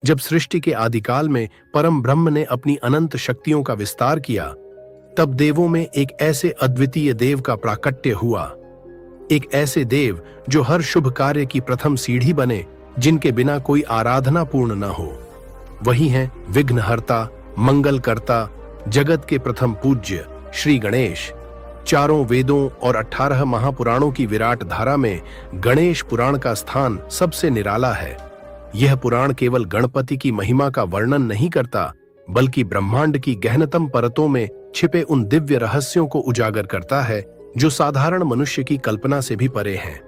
जब सृष्टि के आदिकाल में परम ब्रह्म ने अपनी अनंत शक्तियों का विस्तार किया, तब देवों में एक ऐसे अद्वितीय देव का प्राकट्य हुआ। एक ऐसे देव जो हर शुभ कार्य की प्रथम सीढ़ी बने, जिनके बिना कोई आराधना पूर्ण न हो। वही हैं विघ्नहर्ता, मंगलकर्ता, जगत के प्रथम पूज्य श्री गणेश। चारों वेदों और 18 महापुराणों की विराट धारा में गणेश पुराण का स्थान सबसे निराला है। यह पुराण केवल गणपति की महिमा का वर्णन नहीं करता, बल्कि ब्रह्मांड की गहनतम परतों में छिपे उन दिव्य रहस्यों को उजागर करता है जो साधारण मनुष्य की कल्पना से भी परे हैं।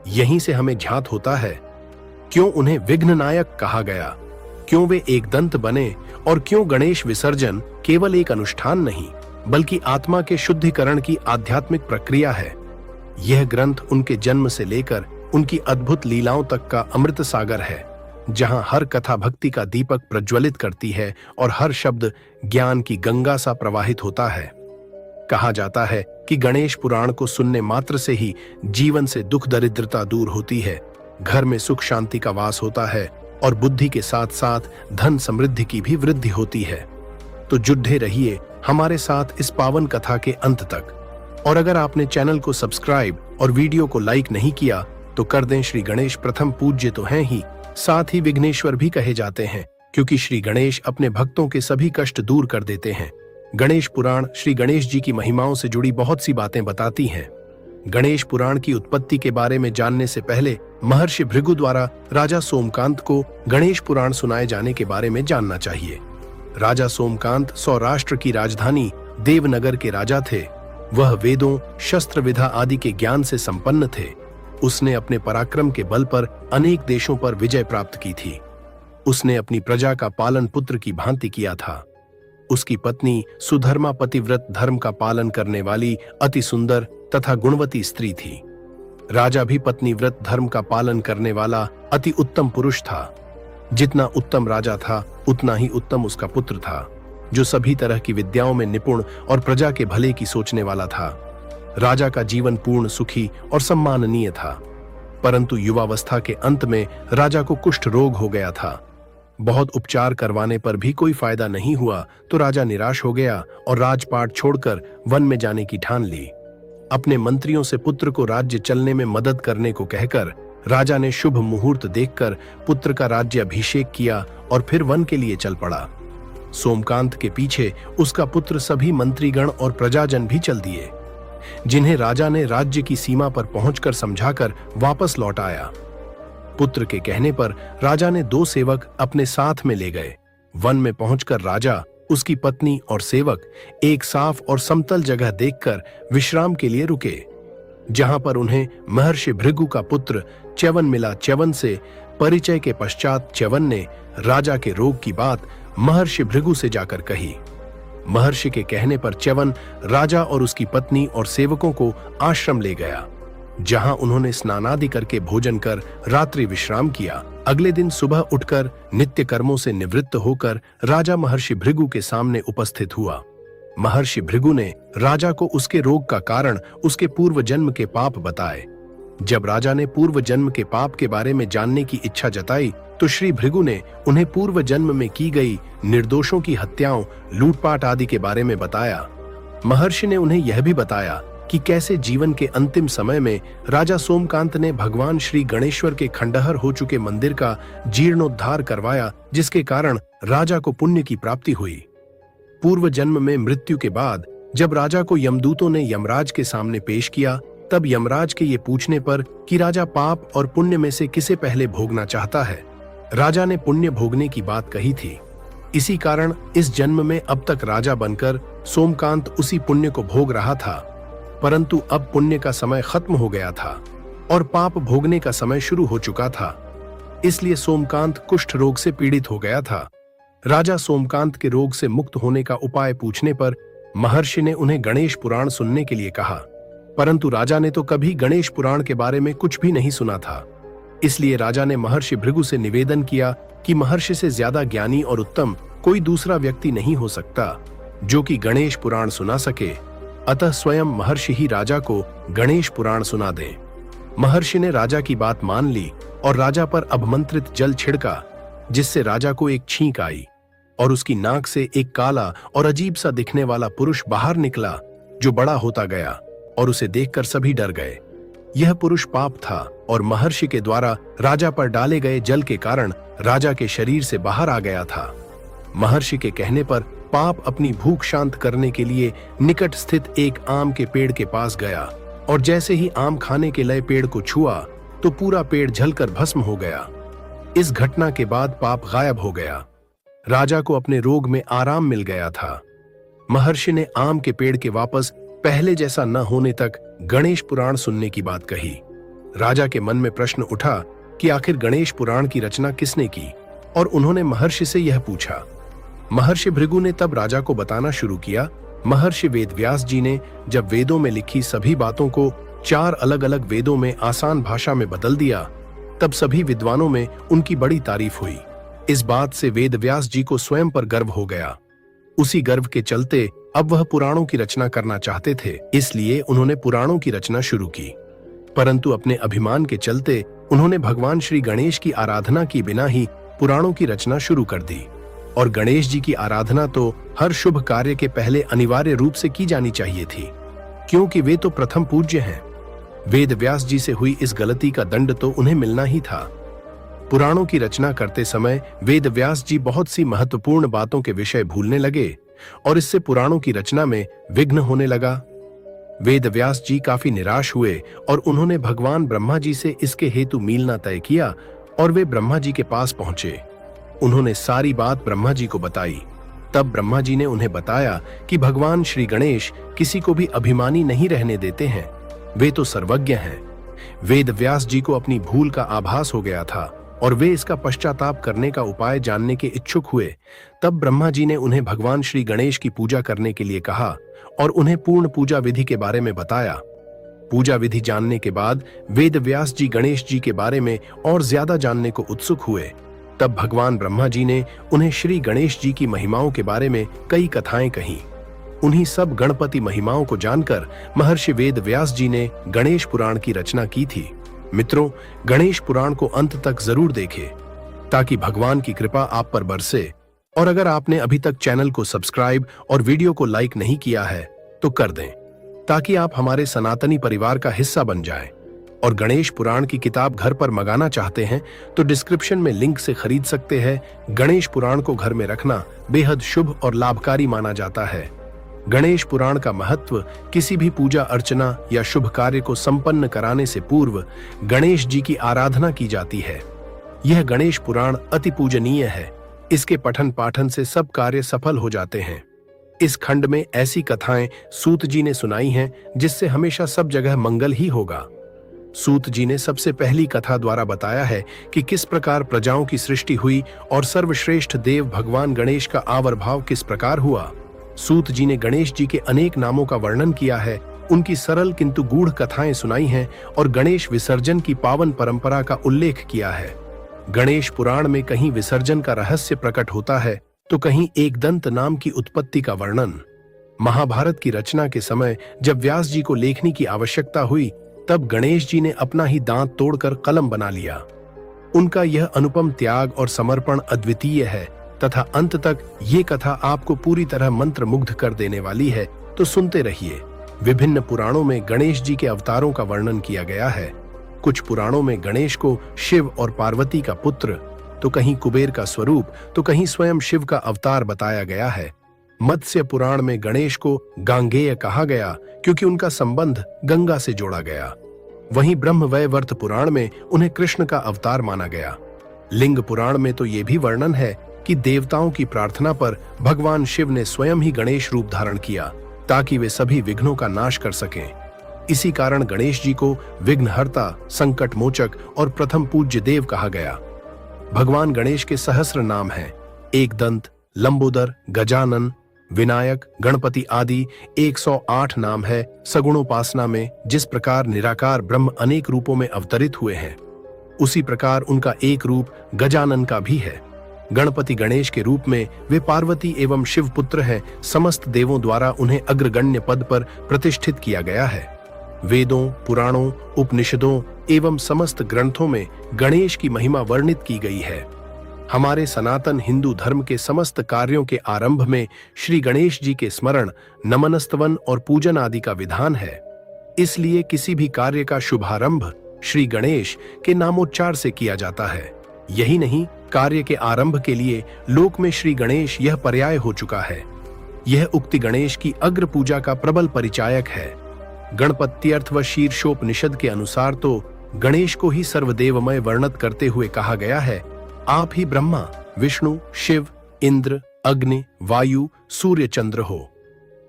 यहीं से हमें ज्ञात होता है क्यों उन्हें विघ्ननायक कहा गया, क्यों वे एक दंत बने और क्यों गणेश विसर्जन केवल एक अनुष्ठान नहीं, बल्कि आत्मा के शुद्धिकरण की आध्यात्मिक प्रक्रिया है। यह ग्रंथ उनके जन्म से लेकर उनकी अद्भुत लीलाओं तक का अमृत सागर है, जहां हर कथा भक्ति का दीपक प्रज्वलित करती है और हर शब्द ज्ञान की गंगा सा प्रवाहित होता है। कहा जाता है कि गणेश पुराण को सुनने मात्र से ही जीवन से दुख दरिद्रता दूर होती है, घर में सुख शांति का वास होता है और बुद्धि के साथ साथ धन समृद्धि की भी वृद्धि होती है। तो जुड़े रहिए हमारे साथ इस पावन कथा के अंत तक। और अगर आपने चैनल को सब्सक्राइब और वीडियो को लाइक नहीं किया तो कर दें। श्री गणेश प्रथम पूज्य तो हैं ही, साथ ही विघ्नेश्वर भी कहे जाते हैं, क्योंकि श्री गणेश अपने भक्तों के सभी कष्ट दूर कर देते हैं। गणेश पुराण श्री गणेश जी की महिमाओं से जुड़ी बहुत सी बातें बताती हैं। गणेश पुराण की उत्पत्ति के बारे में जानने से पहले महर्षि भृगु द्वारा राजा सोमकांत को गणेश पुराण सुनाए जाने के बारे में जानना चाहिए। राजा सोमकांत सौराष्ट्र की राजधानी देवनगर के राजा थे। वह वेदों, शस्त्र विधा आदि के ज्ञान से संपन्न थे। उसने अपने पराक्रम के बल पर अनेक देशों पर विजय प्राप्त की थी। उसने अपनी प्रजा का पालन पुत्र की भांति किया था। उसकी पत्नी सुधर्मा पतिव्रत धर्म का पालन करने वाली अति सुंदर तथा गुणवती स्त्री थी। राजा भी पत्नी व्रत धर्म का पालन करने वाला अति उत्तम पुरुष था। जितना उत्तम राजा था, उतना ही उत्तम उसका पुत्र था, जो सभी तरह की विद्याओं में निपुण और प्रजा के भले की सोचने वाला था। राजा का जीवन पूर्ण सुखी और सम्माननीय था, परंतु युवावस्था के अंत में राजा को कुष्ठ रोग हो गया था। बहुत उपचार करवाने पर भी कोई फायदा नहीं हुआ तो राजा निराश हो गया और राजपाट छोड़कर वन में जाने की ठान ली। अपने मंत्रियों से पुत्र को राज्य चलने में मदद करने को कहकर राजा ने शुभ मुहूर्त देखकर पुत्र का राज्य अभिषेक किया और फिर वन के लिए चल पड़ा। सोमकांत के पीछे उसका पुत्र सभी मंत्रीगण और प्रजाजन भी चल दिए, जिन्हें राजा ने राज्य की सीमा पर पहुंचकर समझाकर वापस लौट आया। पुत्र के कहने पर राजा ने 2 सेवक अपने साथ में ले गए। वन में पहुंचकर राजा, उसकी पत्नी और सेवक एक साफ और समतल जगह देखकर विश्राम के लिए रुके, जहां पर उन्हें महर्षि भृगु का पुत्र च्यवन मिला। च्यवन से परिचय के पश्चात च्यवन ने राजा के रोग की बात महर्षि भृगु से जाकर कही। महर्षि के कहने पर च्यवन राजा और उसकी पत्नी और सेवकों को आश्रम ले गया, जहां उन्होंने स्नानादि करके भोजन कर रात्रि विश्राम किया। अगले दिन सुबह उठकर नित्य कर्मों से निवृत्त होकर राजा महर्षि भृगु के सामने उपस्थित हुआ। महर्षि भृगु ने राजा को उसके रोग का कारण उसके पूर्व जन्म के पाप बताए। जब राजा ने पूर्व जन्म के पाप के बारे में जानने की इच्छा जताई तो श्री भृगु ने उन्हें पूर्व जन्म में की गई निर्दोषों की हत्याओं, लूटपाट आदि के बारे में बताया। महर्षि ने उन्हें यह भी बताया कि कैसे जीवन के अंतिम समय में राजा सोमकांत ने भगवान श्री गणेश्वर के खंडहर हो चुके मंदिर का जीर्णोद्धार करवाया, जिसके कारण राजा को पुण्य की प्राप्ति हुई। पूर्व जन्म में मृत्यु के बाद जब राजा को यमदूतों ने यमराज के सामने पेश किया, तब यमराज के ये पूछने पर कि राजा पाप और पुण्य में से किसे पहले भोगना चाहता है, राजा ने पुण्य भोगने की बात कही थी। इसी कारण इस जन्म में अब तक राजा बनकर सोमकांत उसी पुण्य को भोग रहा था, परंतु अब पुण्य का समय खत्म हो गया था और पाप भोगने का समय शुरू हो चुका था। इसलिए सोमकांत कुष्ठ रोग से पीड़ित हो गया था। राजा सोमकांत के रोग से मुक्त होने का उपाय पूछने पर महर्षि ने उन्हें गणेश पुराण सुनने के लिए कहा, परंतु राजा ने तो कभी गणेश पुराण के बारे में कुछ भी नहीं सुना था। इसलिए राजा ने महर्षि भृगु से निवेदन किया कि महर्षि से ज्यादा ज्ञानी और उत्तम कोई दूसरा व्यक्ति नहीं हो सकता जो कि गणेश पुराण सुना सके, अतः स्वयं महर्षि ही राजा को गणेश पुराण सुना दें। महर्षि ने राजा की बात मान ली और राजा पर अभिमंत्रित जल छिड़का। जिससे राजा को एक छींक आई और उसकी नाक से एक काला और अजीब सा दिखने वाला पुरुष बाहर निकला, जो बड़ा होता गया और उसे देखकर सभी डर गए। यह पुरुष पाप था और महर्षि के द्वारा राजा पर डाले गए जल के कारण राजा के शरीर से बाहर आ गया था। महर्षि के कहने पर पाप अपनी भूख शांत करने के लिए निकट स्थित एक आम के पेड़ के पास गया और जैसे ही आम खाने के लिए पेड़ को छुआ तो पूरा पेड़ जलकर भस्म हो गया। इस घटना के बाद पाप गायब हो गया। राजा को अपने रोग में आराम मिल गया था। महर्षि ने आम के पेड़ के वापस पहले जैसा न होने तक गणेश पुराण सुनने की बात कही। राजा के मन में प्रश्न उठा कि आखिर गणेश पुराण की रचना किसने की, और उन्होंने महर्षि से यह पूछा। महर्षि भृगु ने तब राजा को बताना शुरू किया। महर्षि वेदव्यास जी ने जब वेदों में लिखी सभी बातों को 4 अलग अलग वेदों में आसान भाषा में बदल दिया, तब सभी विद्वानों में उनकी बड़ी तारीफ हुई। इस बात से वेदव्यास जी को स्वयं पर गर्व हो गया। उसी गर्व के चलते अब वह पुराणों की रचना करना चाहते थे, इसलिए उन्होंने पुराणों की रचना शुरू की। परंतु अपने अभिमान के चलते उन्होंने भगवान श्री गणेश की आराधना की बिना ही पुराणों की रचना शुरू कर दी। और गणेश जी की आराधना तो हर शुभ कार्य के पहले अनिवार्य रूप से की जानी चाहिए थी, क्योंकि वे तो प्रथम पूज्य हैं। वेदव्यास जी से हुई इस गलती का दंड तो उन्हें मिलना ही था। पुराणों की रचना करते समय वेदव्यास जी बहुत सी महत्वपूर्ण बातों के विषय भूलने लगे और इससे पुराणों की रचना में विघ्न होने लगा। वेदव्यास जी काफी निराश हुए और उन्होंने भगवान ब्रह्मा जी से इसके हेतु मिलना तय किया और वे ब्रह्मा जी के पास पहुंचे। उन्होंने सारी बात ब्रह्मा जी को बताई। तब ब्रह्मा जी ने उन्हें बताया कि भगवान श्री गणेश किसी को भी अभिमानी नहीं रहने देते हैं, वे तो सर्वज्ञ हैं। वेदव्यास जी को अपनी भूल का आभास हो गया था और वे इसका पश्चाताप करने का उपाय जानने के इच्छुक हुए। तब ब्रह्मा जी ने उन्हें भगवान श्री गणेश की पूजा करने के लिए कहा और उन्हें पूर्ण पूजा विधि के बारे में बताया। पूजा विधि जानने के बाद वेदव्यास जी गणेश जी के बारे में और ज्यादा जानने को उत्सुक हुए। तब भगवान ब्रह्मा जी ने उन्हें श्री गणेश जी की महिमाओं के बारे में कई कथाएं कहीं। उन्हीं सब गणपति महिमाओं को जानकर महर्षि वेदव्यास जी ने गणेश पुराण की रचना की थी। मित्रों, गणेश पुराण को अंत तक जरूर देखें ताकि भगवान की कृपा आप पर बरसे। और अगर आपने अभी तक चैनल को सब्सक्राइब और वीडियो को लाइक नहीं किया है तो कर दें, ताकि आप हमारे सनातनी परिवार का हिस्सा बन जाएं। और गणेश पुराण की किताब घर पर मंगाना चाहते हैं तो डिस्क्रिप्शन में लिंक से खरीद सकते हैं। गणेश पुराण को घर में रखना बेहद शुभ और लाभकारी माना जाता है। गणेश पुराण का महत्व किसी भी पूजा अर्चना या शुभ कार्य को संपन्न कराने से पूर्व गणेश जी की आराधना की जाती है। यह गणेश पुराण अति पूजनीय है। इसके पठन पाठन से सब कार्य सफल हो जाते हैं। इस खंड में ऐसी कथाएं सूत जी ने सुनाई हैं जिससे हमेशा सब जगह मंगल ही होगा। सूत जी ने सबसे पहली कथा द्वारा बताया है कि किस प्रकार प्रजाओं की सृष्टि हुई और सर्वश्रेष्ठ देव भगवान गणेश का आविर्भाव किस प्रकार हुआ। सूत जी ने गणेश जी के अनेक नामों का वर्णन किया है, उनकी सरल किंतु गूढ़ कथाएं सुनाई हैं और गणेश विसर्जन की पावन परंपरा का उल्लेख किया है। गणेश पुराण में कहीं विसर्जन का रहस्य प्रकट होता है तो कहीं एकदंत नाम की उत्पत्ति का वर्णन। महाभारत की रचना के समय जब व्यास जी को लेखनी की आवश्यकता हुई तब गणेश जी ने अपना ही दांत तोड़कर कलम बना लिया। उनका यह अनुपम त्याग और समर्पण अद्वितीय है तथा अंत तक ये कथा आपको पूरी तरह मंत्रमुग्ध कर देने वाली है, तो सुनते रहिए। विभिन्न पुराणों में गणेश जी के अवतारों का वर्णन किया गया है। कुछ पुराणों में गणेश को शिव और पार्वती का पुत्र, तो कहीं कुबेर का स्वरूप, तो कहीं स्वयं शिव का अवतार बताया गया है। मत्स्य पुराण में गणेश को गांगेय कहा गया क्योंकि उनका संबंध गंगा से जोड़ा गया। वहीं ब्रह्मवैवर्त पुराण में उन्हें कृष्ण का अवतार माना गया। लिंग पुराण में तो ये भी वर्णन है कि देवताओं की प्रार्थना पर भगवान शिव ने स्वयं ही गणेश रूप धारण किया ताकि वे सभी विघ्नों का नाश कर सकें। इसी कारण गणेश जी को विघ्नहर्ता, संकट मोचक और प्रथम पूज्य देव कहा गया। भगवान गणेश के सहस्र नाम हैं। एकदंत, लंबोदर, गजानन, विनायक, गणपति आदि 108 नाम है। सगुणोपासना में जिस प्रकार निराकार ब्रह्म अनेक रूपों में अवतरित हुए हैं, उसी प्रकार उनका एक रूप गजानन का भी है। गणपति गणेश के रूप में वे पार्वती एवं शिव पुत्र हैं। समस्त देवों द्वारा उन्हें अग्रगण्य पद पर प्रतिष्ठित किया गया है। वेदों, पुराणों, उपनिषदों एवं समस्त ग्रंथों में गणेश की महिमा वर्णित की गई है। हमारे सनातन हिंदू धर्म के समस्त कार्यों के आरंभ में श्री गणेश जी के स्मरण, नमनस्तवन और पूजन आदि का विधान है। इसलिए किसी भी कार्य का शुभारंभ श्री गणेश के नामोच्चार से किया जाता है। यही नहीं, कार्य के आरंभ के लिए लोक में श्री गणेश यह पर्याय हो चुका है। यह उक्ति गणेश की अग्र पूजा का प्रबल परिचायक है। गणपत्यर्थ व शीर्षोपनिषद के अनुसार तो गणेश को ही सर्वदेवमय वर्णित करते हुए कहा गया है, आप ही ब्रह्मा, विष्णु, शिव, इंद्र, अग्नि, वायु, सूर्य, चंद्र हो।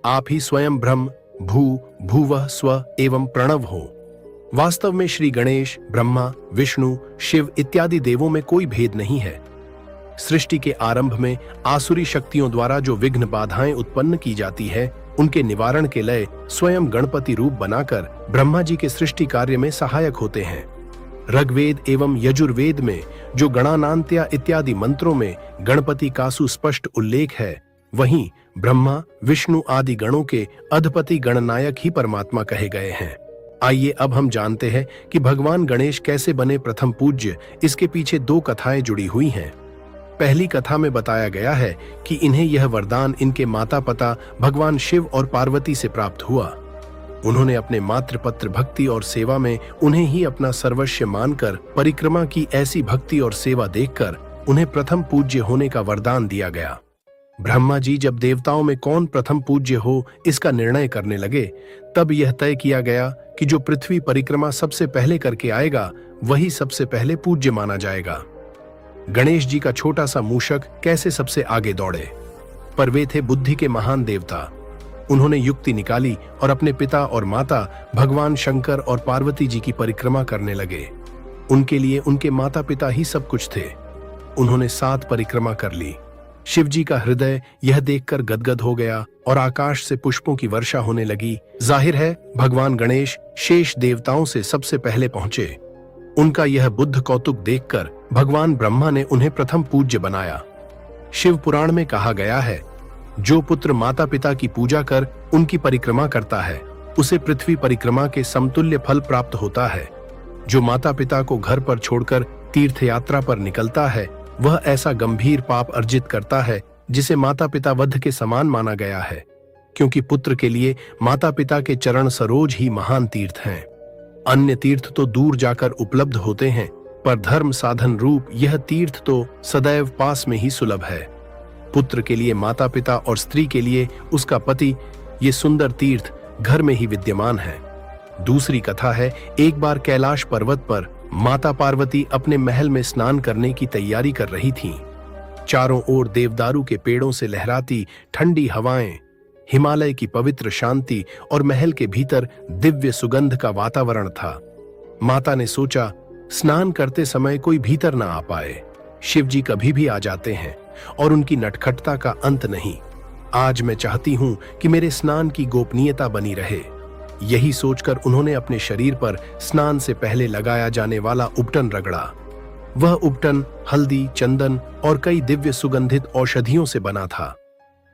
आप ही स्वयं ब्रह्म, भू, भुवः, स्व एवं प्रणव हो। वास्तव में श्री गणेश, ब्रह्मा, विष्णु, शिव इत्यादि देवों में कोई भेद नहीं है। सृष्टि के आरंभ में आसुरी शक्तियों द्वारा जो विघ्न बाधाएं उत्पन्न की जाती है, उनके निवारण के लिए स्वयं गणपति रूप बनाकर ब्रह्मा जी के सृष्टि कार्य में सहायक होते हैं। ऋग्वेद एवं यजुर्वेद में जो गणानान्त्या इत्यादि मंत्रों में गणपति का सुस्पष्ट उल्लेख है, वहीं ब्रह्मा, विष्णु आदि गणों के अधिपति गणनायक ही परमात्मा कहे गए हैं। आइए अब हम जानते हैं कि भगवान गणेश कैसे बने प्रथम पूज्य। इसके पीछे दो कथाएं जुड़ी हुई हैं। पहली कथा में बताया गया है कि इन्हें यह वरदान इनके माता पिता भगवान शिव और पार्वती से प्राप्त हुआ। उन्होंने अपने मातृपत्र भक्ति और सेवा में उन्हें ही अपना सर्वस्व मानकर परिक्रमा की ऐसी भक्ति और सेवा देखकर उन्हें प्रथम पूज्य होने का वरदान दिया गया। ब्रह्मा जी जब देवताओं में कौन प्रथम पूज्य हो इसका निर्णय करने लगे, तब यह तय किया गया कि जो पृथ्वी परिक्रमा सबसे पहले करके आएगा वही सबसे पहले पूज्य माना जाएगा। गणेश जी का छोटा सा मूषक कैसे सबसे आगे दौड़े, पर वे थे बुद्धि के महान देवता। उन्होंने युक्ति निकाली और अपने पिता और माता भगवान शंकर और पार्वती जी की परिक्रमा करने लगे। उनके लिए उनके माता पिता ही सब कुछ थे। उन्होंने 7 परिक्रमा कर ली। शिवजी का हृदय यह देखकर गदगद हो गया और आकाश से पुष्पों की वर्षा होने लगी। जाहिर है भगवान गणेश शेष देवताओं से सबसे पहले पहुंचे। उनका यह बुद्ध कौतुक देखकर भगवान ब्रह्मा ने उन्हें प्रथम पूज्य बनाया। शिव पुराण में कहा गया है, जो पुत्र माता पिता की पूजा कर उनकी परिक्रमा करता है उसे पृथ्वी परिक्रमा के समतुल्य फल प्राप्त होता है। जो माता पिता को घर पर छोड़कर तीर्थ यात्रा पर निकलता है वह ऐसा गंभीर पाप अर्जित करता है जिसे माता पिता वध के समान माना गया है, क्योंकि पुत्र के लिए माता पिता के चरण सरोज ही महान तीर्थ हैं। अन्य तीर्थ तो दूर जाकर उपलब्ध होते हैं, पर धर्म साधन रूप यह तीर्थ तो सदैव पास में ही सुलभ है। पुत्र के लिए माता पिता और स्त्री के लिए उसका पति, ये सुंदर तीर्थ घर में ही विद्यमान है। दूसरी कथा है, एक बार कैलाश पर्वत पर माता पार्वती अपने महल में स्नान करने की तैयारी कर रही थीं। चारों ओर देवदारू के पेड़ों से लहराती ठंडी हवाएं, हिमालय की पवित्र शांति और महल के भीतर दिव्य सुगंध का वातावरण था। माता ने सोचा, स्नान करते समय कोई भीतर ना आ पाए। शिवजी कभी भी आ जाते हैं और उनकी नटखटता का अंत नहीं। आज मैं चाहती हूं कि मेरे स्नान की गोपनीयता बनी रहे। यही सोचकर उन्होंने अपने शरीर पर स्नान से पहले लगाया जाने वाला उपटन रगड़ा। वह उपटन हल्दी, चंदन और कई दिव्य सुगंधित औषधियों से बना था।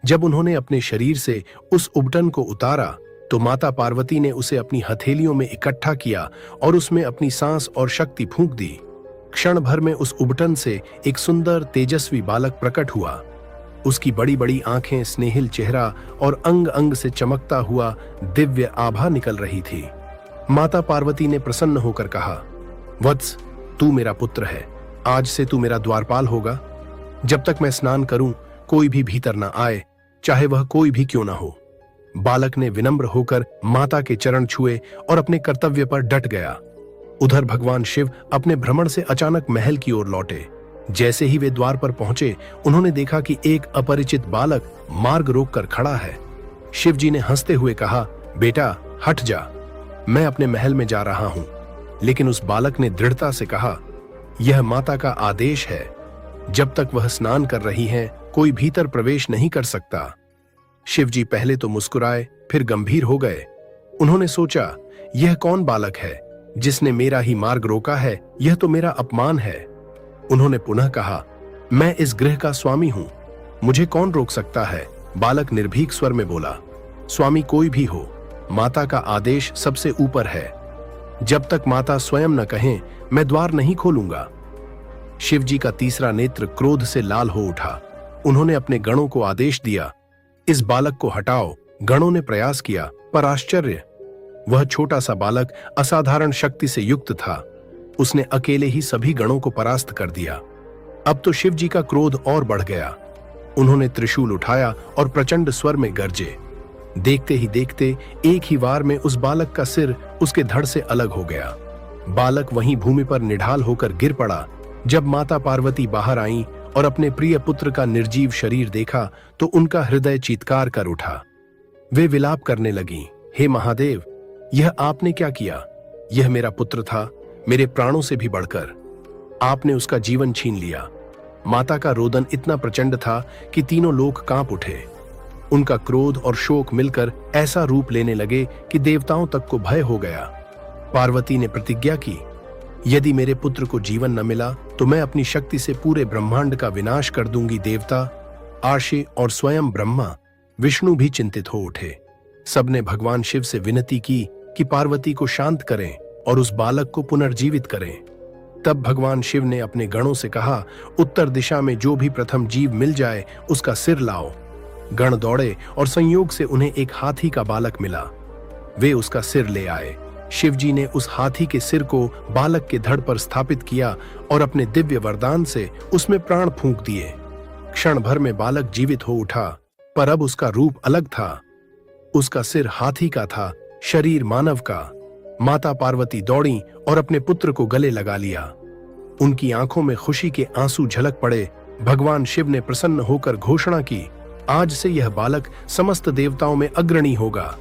जब उन्होंने अपने शरीर से उस उपटन को उतारा तो माता पार्वती ने उसे अपनी हथेलियों में इकट्ठा किया और उसमें अपनी सांस और शक्ति फूंक दी। क्षण भर में उस उपटन से एक सुंदर तेजस्वी बालक प्रकट हुआ। उसकी बड़ी बड़ी आंखें, स्नेहिल चेहरा और अंग अंग से चमकता हुआ दिव्य आभा निकल रही थी। माता पार्वती ने प्रसन्न होकर कहा, वत्स, तू मेरा पुत्र है। आज से तू मेरा द्वारपाल होगा। जब तक मैं स्नान करूं कोई भी भीतर न आए, चाहे वह कोई भी क्यों न हो। बालक ने विनम्र होकर माता के चरण छुए और अपने कर्तव्य पर डट गया। उधर भगवान शिव अपने भ्रमण से अचानक महल की ओर लौटे। जैसे ही वे द्वार पर पहुंचे उन्होंने देखा कि एक अपरिचित बालक मार्ग रोककर खड़ा है। शिव जी ने हंसते हुए कहा, बेटा हट जा, मैं अपने महल में जा रहा हूं। लेकिन उस बालक ने दृढ़ता से कहा, यह माता का आदेश है। जब तक वह स्नान कर रही हैं, कोई भीतर प्रवेश नहीं कर सकता। शिव जी पहले तो मुस्कुराए, फिर गंभीर हो गए। उन्होंने सोचा, यह कौन बालक है जिसने मेरा ही मार्ग रोका है? यह तो मेरा अपमान है। उन्होंने पुनः कहा, मैं इस गृह का स्वामी हूं, मुझे कौन रोक सकता है? बालक निर्भीक स्वर में बोला, स्वामी कोई भी हो, माता का आदेश सबसे ऊपर है। जब तक माता स्वयं न कहें, मैं द्वार नहीं खोलूंगा। शिवजी का तीसरा नेत्र क्रोध से लाल हो उठा। उन्होंने अपने गणों को आदेश दिया, इस बालक को हटाओ। गणों ने प्रयास किया, पर आश्चर्य, वह छोटा सा बालक असाधारण शक्ति से युक्त था। उसने अकेले ही सभी गणों को परास्त कर दिया। अब तो शिवजी का क्रोध और बढ़ गया। उन्होंने त्रिशूल उठाया और प्रचंड स्वर में गरजे। देखते ही देखते एक ही वार में उस बालक का सिर उसके धड़ से अलग हो गया। बालक वहीं भूमि पर निढाल होकर गिर पड़ा। जब माता पार्वती बाहर आईं और अपने प्रिय पुत्र का निर्जीव शरीर देखा तो उनका हृदय चीत्कार कर उठा। वे विलाप करने लगीं, हे महादेव, यह आपने क्या किया? यह मेरा पुत्र था, मेरे प्राणों से भी बढ़कर। आपने उसका जीवन छीन लिया। माता का रोदन इतना प्रचंड था कि तीनों लोग कांप उठे। उनका क्रोध और शोक मिलकर ऐसा रूप लेने लगे कि देवताओं तक को भय हो गया। पार्वती ने प्रतिज्ञा की, यदि मेरे पुत्र को जीवन न मिला तो मैं अपनी शक्ति से पूरे ब्रह्मांड का विनाश कर दूंगी। देवता, आर्षि और स्वयं ब्रह्मा विष्णु भी चिंतित हो उठे। सबने भगवान शिव से विनती की कि पार्वती को शांत करें और उस बालक को पुनर्जीवित करें। तब भगवान शिव ने अपने गणों से कहा, उत्तर दिशा में जो भी प्रथम जीव मिल जाए उसका सिर लाओ। गण दौड़े और संयोग से उन्हें एक हाथी का बालक मिला। वे उसका सिर ले आए। शिवजी ने उस हाथी के सिर को बालक के धड़ पर स्थापित किया और अपने दिव्य वरदान से उसमें प्राण फूंक दिए। क्षण भर में बालक जीवित हो उठा, पर अब उसका रूप अलग था। उसका सिर हाथी का था, शरीर मानव का। माता पार्वती दौड़ी और अपने पुत्र को गले लगा लिया। उनकी आंखों में खुशी के आंसू झलक पड़े। भगवान शिव ने प्रसन्न होकर घोषणा की, आज से यह बालक समस्त देवताओं में अग्रणी होगा।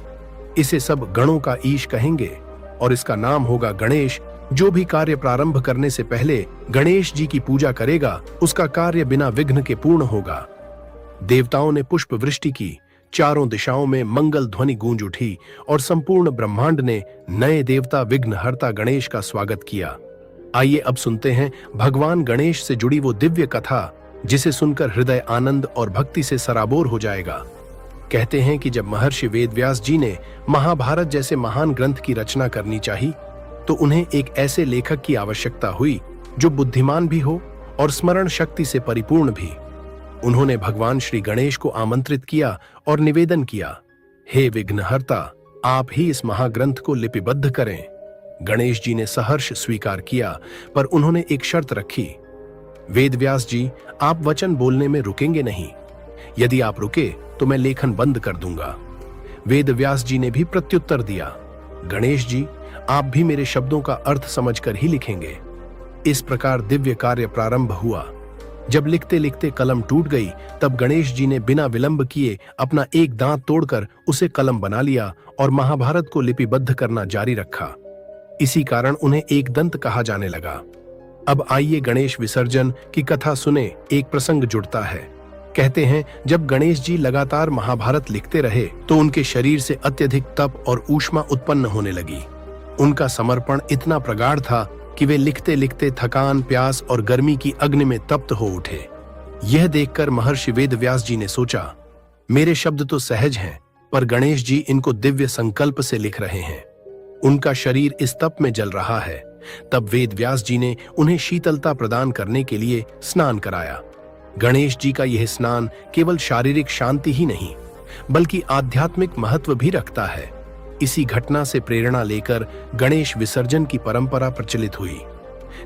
इसे सब गणों का ईश कहेंगे और इसका नाम होगा गणेश। जो भी कार्य प्रारंभ करने से पहले गणेश जी की पूजा करेगा उसका कार्य बिना विघ्न के पूर्ण होगा। देवताओं ने पुष्प वृष्टि की। चारों दिशाओं में मंगल ध्वनि गूंज उठी और संपूर्ण ब्रह्मांड ने नए देवता विघ्नहर्ता गणेश का स्वागत किया। आइए अब सुनते हैं भगवान गणेश से जुड़ी वो दिव्य कथा जिसे सुनकर हृदय आनंद और भक्ति से सराबोर हो जाएगा। कहते हैं कि जब महर्षि वेदव्यास जी ने महाभारत जैसे महान ग्रंथ की रचना करनी चाहिए तो उन्हें एक ऐसे लेखक की आवश्यकता हुई जो बुद्धिमान भी हो और स्मरण शक्ति से परिपूर्ण भी। उन्होंने भगवान श्री गणेश को आमंत्रित किया और निवेदन किया, हे विघ्नहर्ता, आप ही इस महाग्रंथ को लिपिबद्ध करें। गणेश जी ने सहर्ष स्वीकार किया, पर उन्होंने एक शर्त रखी, वेदव्यास जी, आप वचन बोलने में रुकेंगे नहीं। यदि आप रुके तो मैं लेखन बंद कर दूंगा। वेदव्यास जी ने भी प्रत्युत्तर दिया, गणेश जी, आप भी मेरे शब्दों का अर्थ समझकर ही लिखेंगे। इस प्रकार दिव्य कार्य प्रारंभ हुआ। जब लिखते लिखते कलम टूट गई तब गणेश जी ने बिना विलंब किए अपना एक दांत तोड़कर उसे कलम बना लिया और महाभारत को लिपिबद्ध करना जारी रखा। इसी कारण उन्हें एक दंत कहा जाने लगा। अब आइए गणेश विसर्जन की कथा सुने। एक प्रसंग जुड़ता है। कहते हैं जब गणेश जी लगातार महाभारत लिखते रहे तो उनके शरीर से अत्यधिक तप और ऊष्मा उत्पन्न होने लगी। उनका समर्पण इतना प्रगाढ़ था कि वे लिखते लिखते थकान, प्यास और गर्मी की अग्नि में तप्त हो उठे। यह देखकर महर्षि वेदव्यास जी ने सोचा, मेरे शब्द तो सहज हैं, पर गणेश जी इनको दिव्य संकल्प से लिख रहे हैं। उनका शरीर इस तप में जल रहा है। तब वेदव्यास जी ने उन्हें शीतलता प्रदान करने के लिए स्नान कराया। गणेश जी का यह स्नान केवल शारीरिक शांति ही नहीं बल्कि आध्यात्मिक महत्व भी रखता है। इसी घटना से प्रेरणा लेकर गणेश विसर्जन की परंपरा प्रचलित हुई।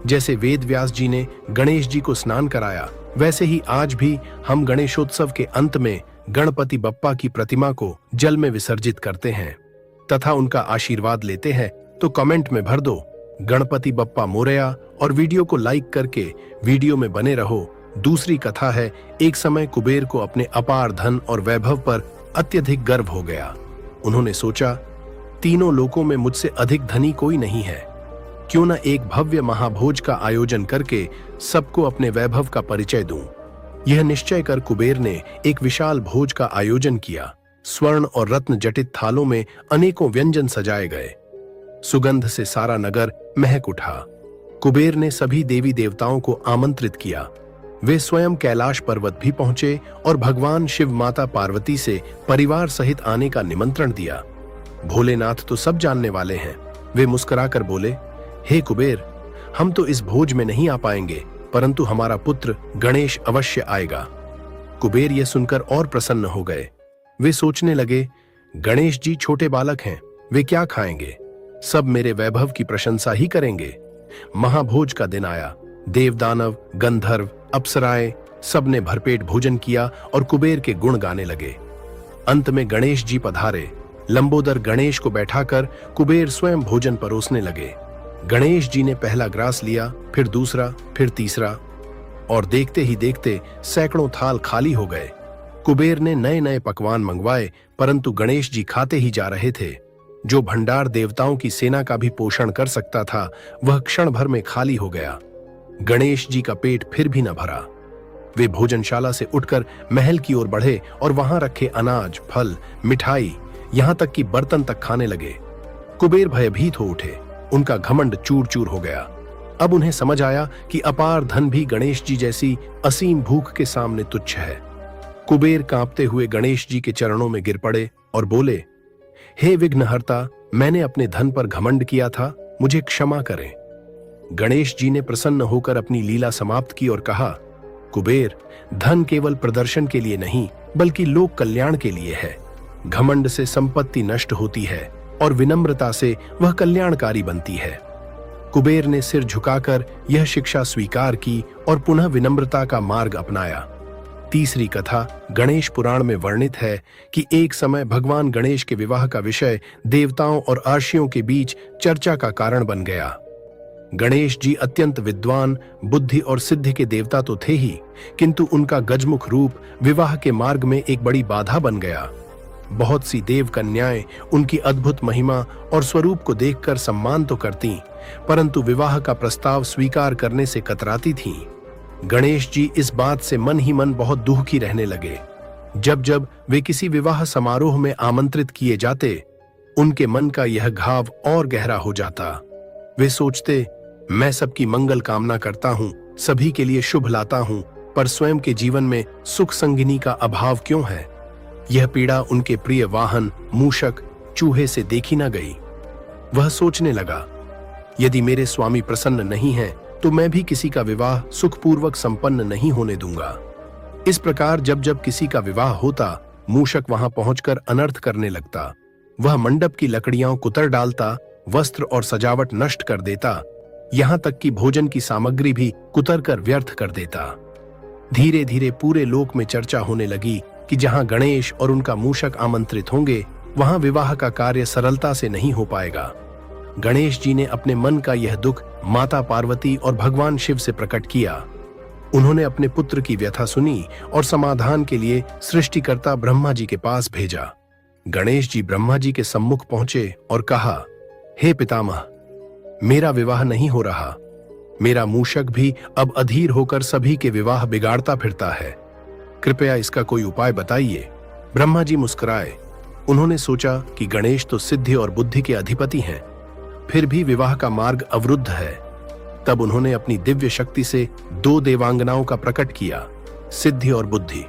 जैसे वेदव्यास जी ने गणेश जी को स्नान कराया, वैसे ही आज भी हम गणेशोत्सव के अंत में गणपति बप्पा की प्रतिमा को जल में विसर्जित करते हैं तथा उनका आशीर्वाद लेते हैं। तो कमेंट में भर दो गणपति बप्पा मोरया और वीडियो को लाइक करके वीडियो में बने रहो। दूसरी कथा है, एक समय कुबेर को अपने अपार धन और वैभव पर अत्यधिक गर्व हो गया। उन्होंने सोचा, तीनों लोकों में मुझसे अधिक धनी कोई नहीं है, क्यों न एक भव्य महाभोज का आयोजन करके सबको अपने वैभव का परिचय दूं। यह निश्चय कर कुबेर ने एक विशाल भोज का आयोजन किया। स्वर्ण और रत्न जटित थालों में अनेकों व्यंजन सजाए गए। सुगंध से सारा नगर महक उठा। कुबेर ने सभी देवी देवताओं को आमंत्रित किया। वे स्वयं कैलाश पर्वत भी पहुंचे और भगवान शिव, माता पार्वती से परिवार सहित आने का निमंत्रण दिया। भोलेनाथ तो सब जानने वाले हैं। वे मुस्कुराकर बोले, हे कुबेर, हम तो इस भोज में नहीं आ पाएंगे, परंतु हमारा पुत्र गणेश अवश्य आएगा। कुबेर यह सुनकर और प्रसन्न हो गए। वे सोचने लगे, गणेश जी छोटे बालक हैं, वे क्या खाएंगे? सब मेरे वैभव की प्रशंसा ही करेंगे। महाभोज का दिन आया। देवदानव, गंधर्व, अप्सराएं सबने भरपेट भोजन किया और कुबेर के गुण गाने लगे। अंत में गणेश जी पधारे। लंबोदर गणेश को बैठाकर कुबेर स्वयं भोजन परोसने लगे। गणेश जी ने पहला ग्रास लिया, फिर दूसरा, फिर तीसरा, और देखते ही देखते सैकड़ों थाल खाली हो गए। कुबेर ने नए नए पकवान मंगवाए, परंतु गणेश जी खाते ही जा रहे थे। जो भंडार देवताओं की सेना का भी पोषण कर सकता था, वह क्षण भर में खाली हो गया। गणेश जी का पेट फिर भी न भरा। वे भोजनशाला से उठकर महल की ओर बढ़े और वहां रखे अनाज, फल, मिठाई, यहां तक कि बर्तन तक खाने लगे। कुबेर भयभीत हो उठे। उनका घमंड चूर चूर हो गया। अब उन्हें समझ आया कि अपार धन भी गणेश जी जैसी असीम भूख के सामने तुच्छ है। कुबेर कांपते हुए गणेश जी के चरणों में गिर पड़े और बोले, हे विघ्नहर्ता, मैंने अपने धन पर घमंड किया था, मुझे क्षमा करें। गणेश जी ने प्रसन्न होकर अपनी लीला समाप्त की और कहा, कुबेर, धन केवल प्रदर्शन के लिए नहीं बल्कि लोक कल्याण के लिए है। घमंड से संपत्ति नष्ट होती है और विनम्रता से वह कल्याणकारी बनती है। कुबेर ने सिर झुकाकर यह शिक्षा स्वीकार की और पुनः विनम्रता का मार्ग अपनाया। तीसरी कथा गणेश पुराण में वर्णित है कि एक समय भगवान गणेश के विवाह का विषय देवताओं और अर्षियों के बीच चर्चा का कारण बन गया। गणेश जी अत्यंत विद्वान, बुद्धि और सिद्धि के देवता तो थे ही, किंतु उनका गजमुख रूप विवाह के मार्ग में एक बड़ी बाधा बन गया। बहुत सी देव कन्याएं उनकी अद्भुत महिमा और स्वरूप को देखकर सम्मान तो करती, परंतु विवाह का प्रस्ताव स्वीकार करने से कतराती थीं। गणेश जी इस बात से मन ही मन बहुत दुखी रहने लगे। जब जब वे किसी विवाह समारोह में आमंत्रित किए जाते, उनके मन का यह घाव और गहरा हो जाता। वे सोचते, मैं सबकी मंगल कामना करता हूं, सभी के लिए शुभ लाता हूं, पर स्वयं के जीवन में सुख संगिनी का अभाव क्यों है? यह पीड़ा उनके प्रिय वाहन मूषक चूहे से देखी न गई। वह सोचने लगा, यदि मेरे स्वामी प्रसन्न नहीं हैं, तो मैं भी किसी का विवाह सुखपूर्वक संपन्न नहीं होने दूंगा। इस प्रकार जब जब किसी का विवाह होता, मूषक वहां पहुंचकर अनर्थ करने लगता। वह मंडप की लकड़ियां कुतर डालता, वस्त्र और सजावट नष्ट कर देता, यहां तक कि भोजन की सामग्री भी कुतर कर व्यर्थ कर देता। धीरे धीरे पूरे लोक में चर्चा होने लगी कि जहां गणेश और उनका मूषक आमंत्रित होंगे, वहां विवाह का कार्य सरलता से नहीं हो पाएगा। गणेश जी ने अपने मन का यह दुख माता पार्वती और भगवान शिव से प्रकट किया। उन्होंने अपने पुत्र की व्यथा सुनी और समाधान के लिए सृष्टिकर्ता ब्रह्मा जी के पास भेजा। गणेश जी ब्रह्मा जी के सम्मुख पहुंचे और कहा, हे पितामह, मेरा विवाह नहीं हो रहा। मेरा मूषक भी अब अधीर होकर सभी के विवाह बिगाड़ता फिरता है। कृपया इसका कोई उपाय बताइए। ब्रह्मा जी मुस्कुराए। उन्होंने सोचा कि गणेश तो सिद्धि और बुद्धि के अधिपति हैं, फिर भी विवाह का मार्ग अवरुद्ध है। तब उन्होंने अपनी दिव्य शक्ति से 2 देवांगनाओं का प्रकट किया, सिद्धि और बुद्धि।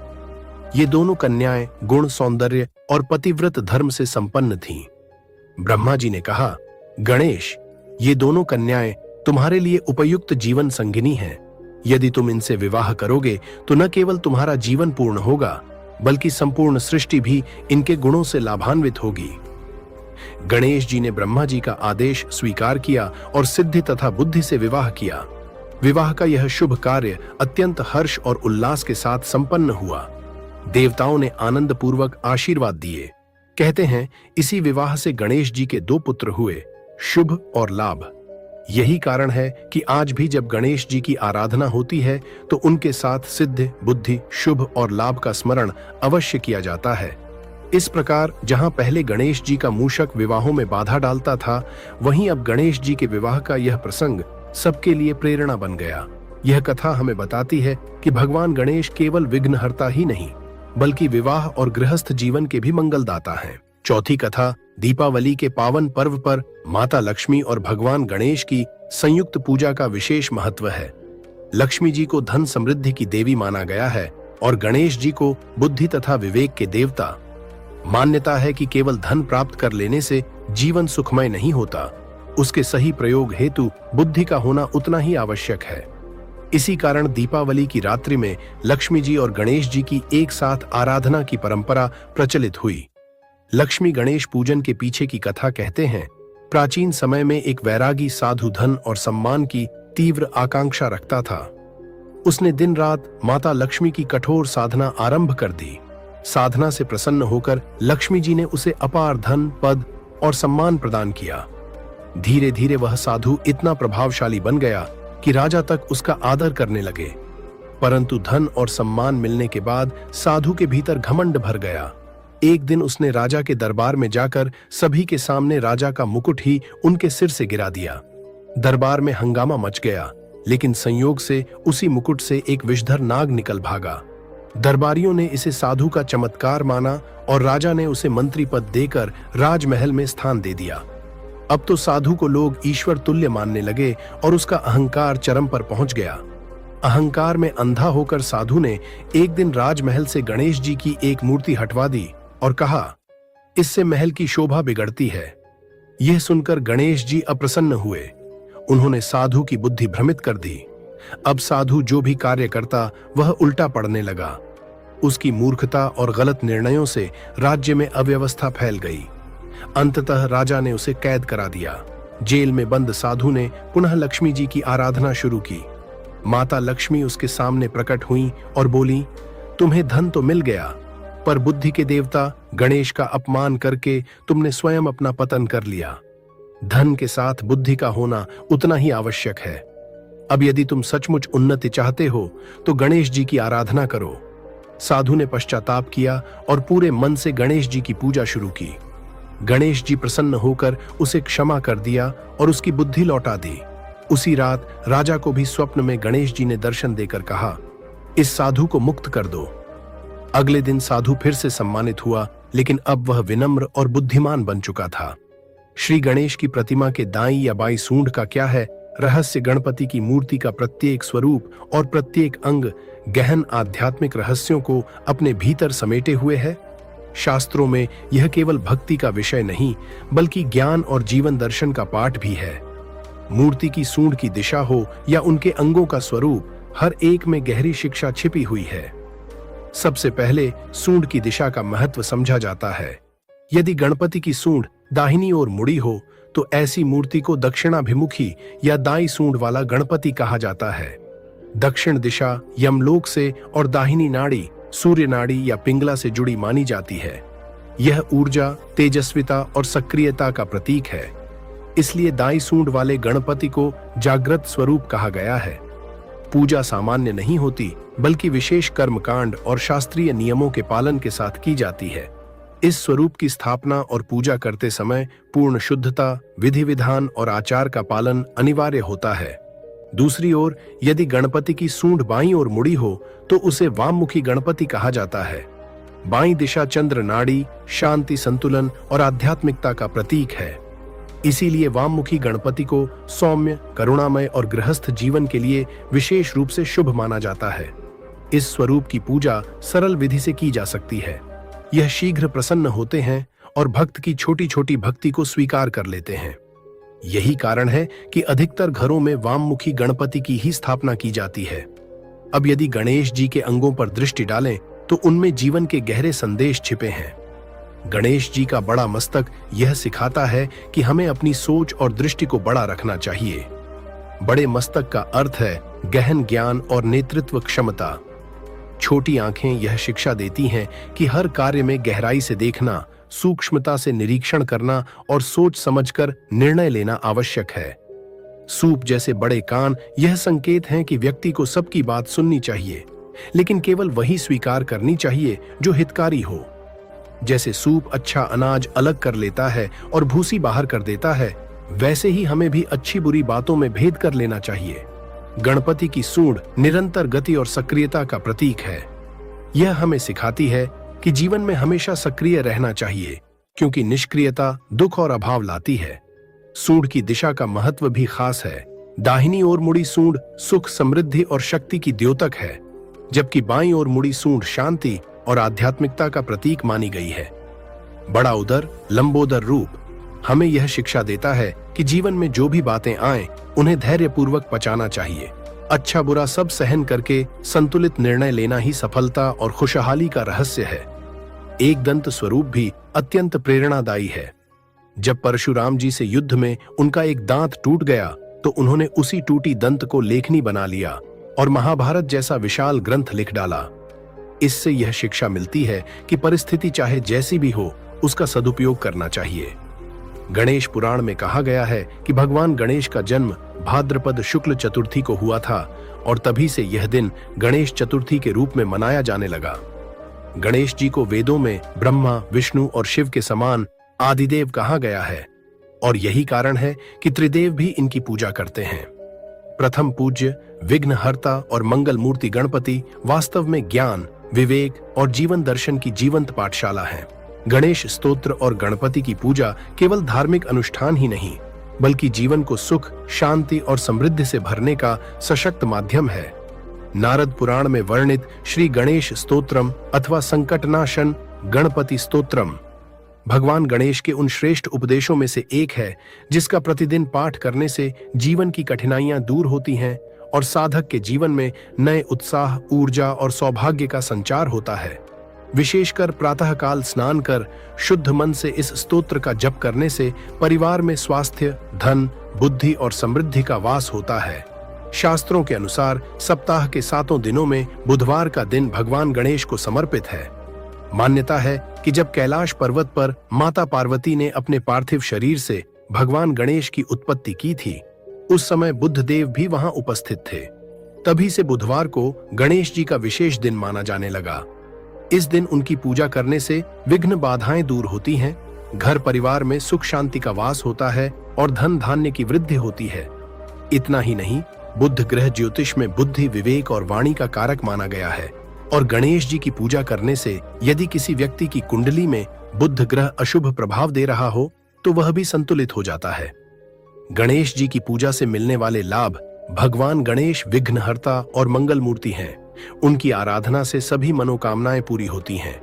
ये दोनों कन्याएं गुण, सौंदर्य और पतिव्रत धर्म से संपन्न थीं। ब्रह्मा जी ने कहा, गणेश, ये दोनों कन्याएं तुम्हारे लिए उपयुक्त जीवन संगिनी हैं। यदि तुम इनसे विवाह करोगे तो न केवल तुम्हारा जीवन पूर्ण होगा, बल्कि संपूर्ण सृष्टि भी इनके गुणों से लाभान्वित होगी। गणेश जी ने ब्रह्मा जी का आदेश स्वीकार किया और सिद्धि तथा बुद्धि से विवाह किया। विवाह का यह शुभ कार्य अत्यंत हर्ष और उल्लास के साथ संपन्न हुआ। देवताओं ने आनंद पूर्वक आशीर्वाद दिए। कहते हैं, इसी विवाह से गणेश जी के 2 पुत्र हुए, शुभ और लाभ। यही कारण है कि आज भी जब गणेश जी की आराधना होती है तो उनके साथ सिद्धि, बुद्धि, शुभ और लाभ का स्मरण अवश्य किया जाता है। इस प्रकार जहां पहले गणेश जी का मूषक विवाहों में बाधा डालता था, वहीं अब गणेश जी के विवाह का यह प्रसंग सबके लिए प्रेरणा बन गया। यह कथा हमें बताती है कि भगवान गणेश केवल विघ्नहर्ता ही नहीं, बल्कि विवाह और गृहस्थ जीवन के भी मंगलदाता हैं। चौथी कथा दीपावली के पावन पर्व पर माता लक्ष्मी और भगवान गणेश की संयुक्त पूजा का विशेष महत्व है। लक्ष्मी जी को धन समृद्धि की देवी माना गया है और गणेश जी को बुद्धि तथा विवेक के देवता। मान्यता है कि केवल धन प्राप्त कर लेने से जीवन सुखमय नहीं होता, उसके सही प्रयोग हेतु बुद्धि का होना उतना ही आवश्यक है। इसी कारण दीपावली की रात्रि में लक्ष्मी जी और गणेश जी की एक साथ आराधना की परंपरा प्रचलित हुई। लक्ष्मी गणेश पूजन के पीछे की कथा कहते हैं, प्राचीन समय में एक वैरागी साधु धन और सम्मान की तीव्र आकांक्षा रखता था। उसने दिन रात माता लक्ष्मी की कठोर साधना आरंभ कर दी। साधना से प्रसन्न होकर लक्ष्मी जी ने उसे अपार धन, पद और सम्मान प्रदान किया। धीरे धीरे वह साधु इतना प्रभावशाली बन गया कि राजा तक उसका आदर करने लगे। परंतु धन और सम्मान मिलने के बाद साधु के भीतर घमंड भर गया। एक दिन उसने राजा के दरबार में जाकर सभी के सामने राजा का मुकुट ही उनके सिर से गिरा दिया। दरबार में हंगामा मच गया, लेकिन संयोग से उसी मुकुट से एक विषधर नाग निकल भागा। दरबारियों ने इसे साधु का चमत्कार माना और राजा ने उसे मंत्री पद देकर राजमहल में स्थान दे दिया। अब तो साधु को लोग ईश्वर तुल्य मानने लगे और उसका अहंकार चरम पर पहुंच गया। अहंकार में अंधा होकर साधु ने एक दिन राजमहल से गणेश जी की एक मूर्ति हटवा दी और कहा, इससे महल की शोभा बिगड़ती है। यह सुनकर गणेश जी अप्रसन्न हुए। उन्होंने साधु की बुद्धि भ्रमित कर दी। अब साधु जो भी कार्य करता वह उल्टा पड़ने लगा। उसकी मूर्खता और गलत निर्णयों से राज्य में अव्यवस्था फैल गई। अंततः राजा ने उसे कैद करा दिया। जेल में बंद साधु ने पुनः लक्ष्मी जी की आराधना शुरू की। माता लक्ष्मी उसके सामने प्रकट हुई और बोली, तुम्हें धन तो मिल गया, पर बुद्धि के देवता गणेश का अपमान करके तुमने स्वयं अपना पतन कर लिया। धन के साथ बुद्धि का होना उतना ही आवश्यक है। अब यदि तुम सचमुच उन्नति चाहते हो तो गणेश जी की आराधना करो। साधु ने पश्चाताप किया और पूरे मन से गणेश जी की पूजा शुरू की। गणेश जी प्रसन्न होकर उसे क्षमा कर दिया और उसकी बुद्धि लौटा दी। उसी रात राजा को भी स्वप्न में गणेश जी ने दर्शन देकर कहा, इस साधु को मुक्त कर दो। अगले दिन साधु फिर से सम्मानित हुआ, लेकिन अब वह विनम्र और बुद्धिमान बन चुका था। श्री गणेश की प्रतिमा के दाईं या बाईं सूंड का क्या है रहस्य? गणपति की मूर्ति का प्रत्येक स्वरूप और प्रत्येक अंग गहन आध्यात्मिक रहस्यों को अपने भीतर समेटे हुए है। शास्त्रों में यह केवल भक्ति का विषय नहीं, बल्कि ज्ञान और जीवन दर्शन का पाठ भी है। मूर्ति की सूंड की दिशा हो या उनके अंगों का स्वरूप, हर एक में गहरी शिक्षा छिपी हुई है। सबसे पहले सूंड की दिशा का महत्व समझा जाता है। यदि गणपति की सूंड दाहिनी ओर मुड़ी हो तो ऐसी मूर्ति को दक्षिणाभिमुखी या दाई सूंड वाला गणपति कहा जाता है। दक्षिण दिशा यमलोक से और दाहिनी नाड़ी सूर्य नाड़ी या पिंगला से जुड़ी मानी जाती है। यह ऊर्जा, तेजस्विता और सक्रियता का प्रतीक है। इसलिए दाई सूंड वाले गणपति को जागृत स्वरूप कहा गया है। पूजा सामान्य नहीं होती, बल्कि विशेष कर्मकांड और शास्त्रीय नियमों के पालन के साथ की जाती है। इस स्वरूप की स्थापना और पूजा करते समय पूर्ण शुद्धता, विधि विधान और आचार का पालन अनिवार्य होता है। दूसरी ओर यदि गणपति की सूंड बाईं ओर मुड़ी हो तो उसे वाममुखी गणपति कहा जाता है। बाईं दिशा चंद्र नाड़ी, शांति, संतुलन और आध्यात्मिकता का प्रतीक है। इसीलिए वाममुखी गणपति को सौम्य, करुणामय और गृहस्थ जीवन के लिए विशेष रूप से शुभ माना जाता है। इस स्वरूप की पूजा सरल विधि से की जा सकती है। यह शीघ्र प्रसन्न होते हैं और भक्त की छोटी छोटी भक्ति को स्वीकार कर लेते हैं। यही कारण है कि अधिकतर घरों में वाममुखी गणपति की ही स्थापना की जाती है। अब यदि गणेश जी के अंगों पर दृष्टि डालें तो उनमें जीवन के गहरे संदेश छिपे हैं। गणेश जी का बड़ा मस्तक यह सिखाता है कि हमें अपनी सोच और दृष्टि को बड़ा रखना चाहिए। बड़े मस्तक का अर्थ है गहन ज्ञान और नेतृत्व क्षमता। छोटी आंखें यह शिक्षा देती हैं कि हर कार्य में गहराई से देखना, सूक्ष्मता से निरीक्षण करना और सोच समझकर निर्णय लेना आवश्यक है। सूप जैसे बड़े कान यह संकेत हैं कि व्यक्ति को सबकी बात सुननी चाहिए, लेकिन केवल वही स्वीकार करनी चाहिए जो हितकारी हो। जैसे सूप अच्छा अनाज अलग कर लेता है और भूसी बाहर कर देता है, वैसे ही हमें भी अच्छी बुरी बातों में भेद कर लेना चाहिए। गणपति की सूंड निरंतर गति और सक्रियता का प्रतीक है। यह हमें सिखाती है कि जीवन में हमेशा सक्रिय रहना चाहिए, क्योंकि निष्क्रियता दुख और अभाव लाती है। सूंड की दिशा का महत्व भी खास है। दाहिनी ओर मुड़ी सूंड सुख, समृद्धि और शक्ति की द्योतक है, जबकि बाईं ओर मुड़ी सूंड शांति और आध्यात्मिकता का प्रतीक मानी गई है। बड़ा उदर, लंबोदर रूप हमें यह शिक्षा देता है कि जीवन में जो भी बातें आएं, उन्हें धैर्यपूर्वक पचाना चाहिए। अच्छा बुरा सब सहन करके संतुलित निर्णय लेना ही सफलता और खुशहाली का रहस्य है। एक दंत स्वरूप भी अत्यंत प्रेरणादायी है। जब परशुराम जी से युद्ध में उनका एक दांत टूट गया तो उन्होंने उसी टूटी दंत को लेखनी बना लिया और महाभारत जैसा विशाल ग्रंथ लिख डाला। इससे यह शिक्षा मिलती है कि परिस्थिति चाहे जैसी भी हो, उसका सदुपयोग करना चाहिए। गणेश पुराण में कहा गया है कि भगवान गणेश का जन्म भाद्रपद शुक्ल चतुर्थी को हुआ था और तभी से यह दिन गणेश चतुर्थी के रूप में मनाया जाने लगा। गणेश जी को वेदों में ब्रह्मा, विष्णु और शिव के समान आदिदेव कहा गया है और यही कारण है कि त्रिदेव भी इनकी पूजा करते हैं। प्रथम पूज्य, विघ्नहर्ता और मंगल मूर्ति गणपति वास्तव में ज्ञान, विवेक और जीवन दर्शन की जीवंत पाठशाला है। गणेश स्तोत्र और गणपति की पूजा केवल धार्मिक अनुष्ठान ही नहीं, बल्कि जीवन को सुख, शांति और समृद्धि से भरने का सशक्त माध्यम है। नारद पुराण में वर्णित श्री गणेश स्तोत्रम अथवा संकटनाशन गणपति स्तोत्रम भगवान गणेश के उन श्रेष्ठ उपदेशों में से एक है जिसका प्रतिदिन पाठ करने से जीवन की कठिनाइयां दूर होती हैं और साधक के जीवन में नए उत्साह, ऊर्जा और सौभाग्य का संचार होता है। विशेषकर प्रातःकाल स्नान कर शुद्ध मन से इस स्तोत्र का जप करने से परिवार में स्वास्थ्य, धन, बुद्धि और समृद्धि का वास होता है। शास्त्रों के अनुसार सप्ताह के 7 दिनों में बुधवार का दिन भगवान गणेश को समर्पित है। मान्यता है कि जब कैलाश पर्वत पर माता पार्वती ने अपने पार्थिव शरीर से भगवान गणेश की उत्पत्ति की थी, उस समय बुद्ध देव भी वहां उपस्थित थे। तभी से बुधवार को गणेश जी का विशेष दिन माना जाने लगा। इस दिन उनकी पूजा करने से विघ्न बाधाएं दूर होती हैं, घर परिवार में सुख शांति का वास होता है और धन धान्य की वृद्धि होती है। इतना ही नहीं, बुध ग्रह ज्योतिष में बुद्धि, विवेक और वाणी का कारक माना गया है और गणेश जी की पूजा करने से यदि किसी व्यक्ति की कुंडली में बुध ग्रह अशुभ प्रभाव दे रहा हो तो वह भी संतुलित हो जाता है। गणेश जी की पूजा से मिलने वाले लाभ, भगवान गणेश विघ्नहर्ता और मंगल मूर्ति हैं। उनकी आराधना से सभी मनोकामनाएं पूरी होती हैं।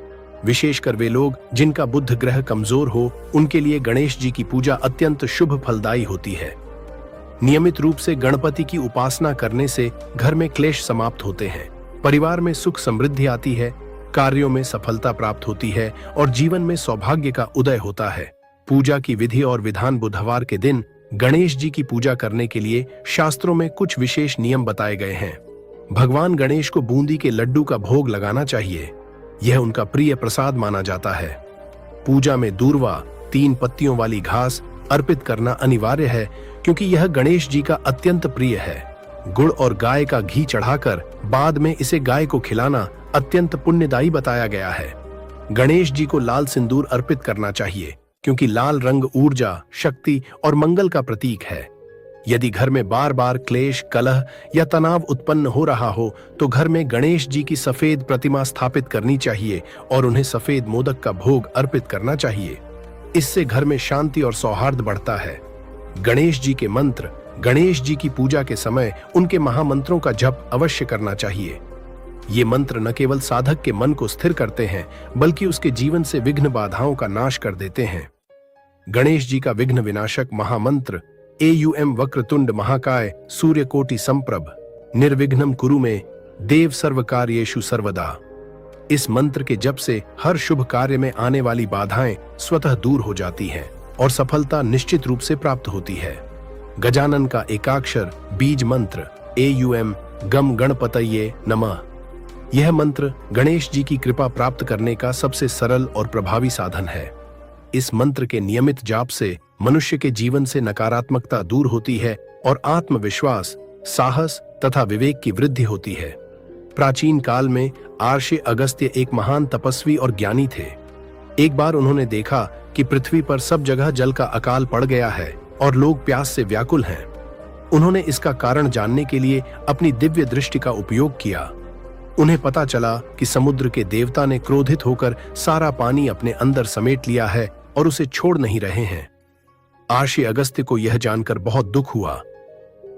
विशेषकर वे लोग जिनका बुध ग्रह कमजोर हो, उनके लिए गणेश जी की पूजा अत्यंत शुभ फलदायी होती है। नियमित रूप से गणपति की उपासना करने से घर में क्लेश समाप्त होते हैं, परिवार में सुख समृद्धि आती है, कार्यों में सफलता प्राप्त होती है और जीवन में सौभाग्य का उदय होता है। पूजा की विधि और विधान। बुधवार के दिन गणेश जी की पूजा करने के लिए शास्त्रों में कुछ विशेष नियम बताए गए हैं। भगवान गणेश को बूंदी के लड्डू का भोग लगाना चाहिए, यह उनका प्रिय प्रसाद माना जाता है। पूजा में दूर्वा, 3 पत्तियों वाली घास अर्पित करना अनिवार्य है क्योंकि यह गणेश जी का अत्यंत प्रिय है। गुड़ और गाय का घी चढ़ाकर बाद में इसे गाय को खिलाना अत्यंत पुण्यदायी बताया गया है। गणेश जी को लाल सिंदूर अर्पित करना चाहिए क्योंकि लाल रंग ऊर्जा, शक्ति और मंगल का प्रतीक है। यदि घर में बार बार क्लेश, कलह या तनाव उत्पन्न हो रहा हो तो घर में गणेश जी की सफेद प्रतिमा स्थापित करनी चाहिए और उन्हें सफेद मोदक का भोग अर्पित करना चाहिए। इससे घर में शांति और सौहार्द बढ़ता है। गणेश जी के मंत्र। गणेश जी की पूजा के समय उनके महामंत्रों का जप अवश्य करना चाहिए। ये मंत्र न केवल साधक के मन को स्थिर करते हैं बल्कि उसके जीवन से विघ्न बाधाओं का नाश कर देते हैं। गणेश जी का विघ्न विनाशक महामंत्र एयुएम वक्रतुंड महाकाय सूर्यकोटि संप्रभ निर्विघ्नं कुरु मे देव सर्वकार्येषु सर्वदा। इस मंत्र के जप से हर शुभ कार्य में आने वाली बाधाएं स्वतः दूर हो जाती हैं और सफलता निश्चित रूप से प्राप्त होती है। गजानन का एकाक्षर बीज मंत्र एयुएम गम गणपतये नमः। यह मंत्र गणेश जी की कृपा प्राप्त करने का सबसे सरल और प्रभावी साधन है। इस मंत्र के नियमित जाप से मनुष्य के जीवन से नकारात्मकता दूर होती है और आत्मविश्वास, साहस तथा विवेक की वृद्धि होती है। प्राचीन काल में आर्षि अगस्त्य एक महान तपस्वी और ज्ञानी थे। एक बार उन्होंने देखा कि पृथ्वी पर सब जगह जल का अकाल पड़ गया है और लोग प्यास से व्याकुल हैं। उन्होंने इसका कारण जानने के लिए अपनी दिव्य दृष्टि का उपयोग किया। उन्हें पता चला कि समुद्र के देवता ने क्रोधित होकर सारा पानी अपने अंदर समेट लिया है और उसे छोड़ नहीं रहे हैं। आर्षि अगस्त्य को यह जानकर बहुत दुख हुआ।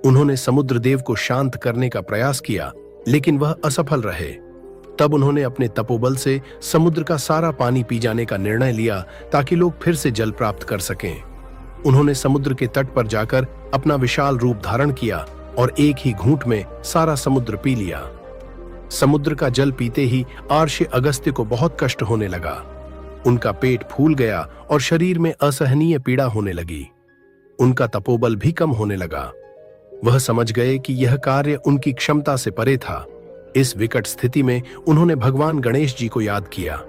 उन्होंने समुद्र देव को शांत करने का प्रयास किया, लेकिन वह असफल रहे। तब उन्होंने अपने तपोबल से समुद्र का सारा पानी पी जाने का निर्णय लिया ताकि लोग फिर से जल प्राप्त कर सकें। उन्होंने समुद्र के तट पर जाकर अपना विशाल रूप धारण किया और एक ही घूंट में सारा समुद्र पी लिया। समुद्र का जल पीते ही आर्षे अगस्त्य को बहुत कष्ट होने लगा। उनका पेट फूल गया और शरीर में असहनीय पीड़ा होने लगी। उनका तपोबल भी कम होने लगा। वह समझ गए कि यह कार्य उनकी क्षमता से परे था। इस विकट स्थिति में उन्होंने भगवान गणेश जी को याद किया।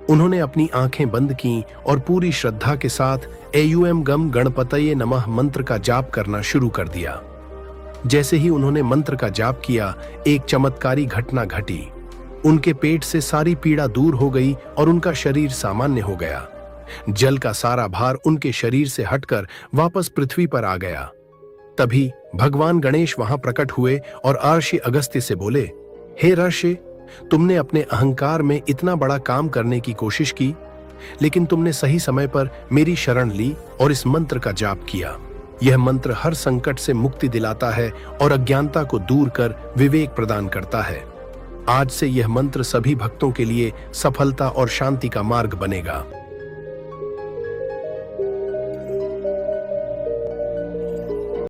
उन्होंने अपनी आंखें बंद की और पूरी श्रद्धा के साथ एयूएम गम गणपतये नमः मंत्र का जाप करना शुरू कर दिया। जैसे ही उन्होंने मंत्र का जाप किया, एक चमत्कारी घटना घटी। उनके पेट से सारी पीड़ा दूर हो गई और उनका शरीर सामान्य हो गया। जल का सारा भार उनके शरीर से हटकर वापस पृथ्वी पर आ गया। तभी भगवान गणेश वहां प्रकट हुए और आर्षि अगस्त्य से बोले, हे ऋषि, तुमने अपने अहंकार में इतना बड़ा काम करने की कोशिश की, लेकिन तुमने सही समय पर मेरी शरण ली और इस मंत्र का जाप किया। यह मंत्र हर संकट से मुक्ति दिलाता है और अज्ञानता को दूर कर विवेक प्रदान करता है। आज से यह मंत्र सभी भक्तों के लिए सफलता और शांति का मार्ग बनेगा।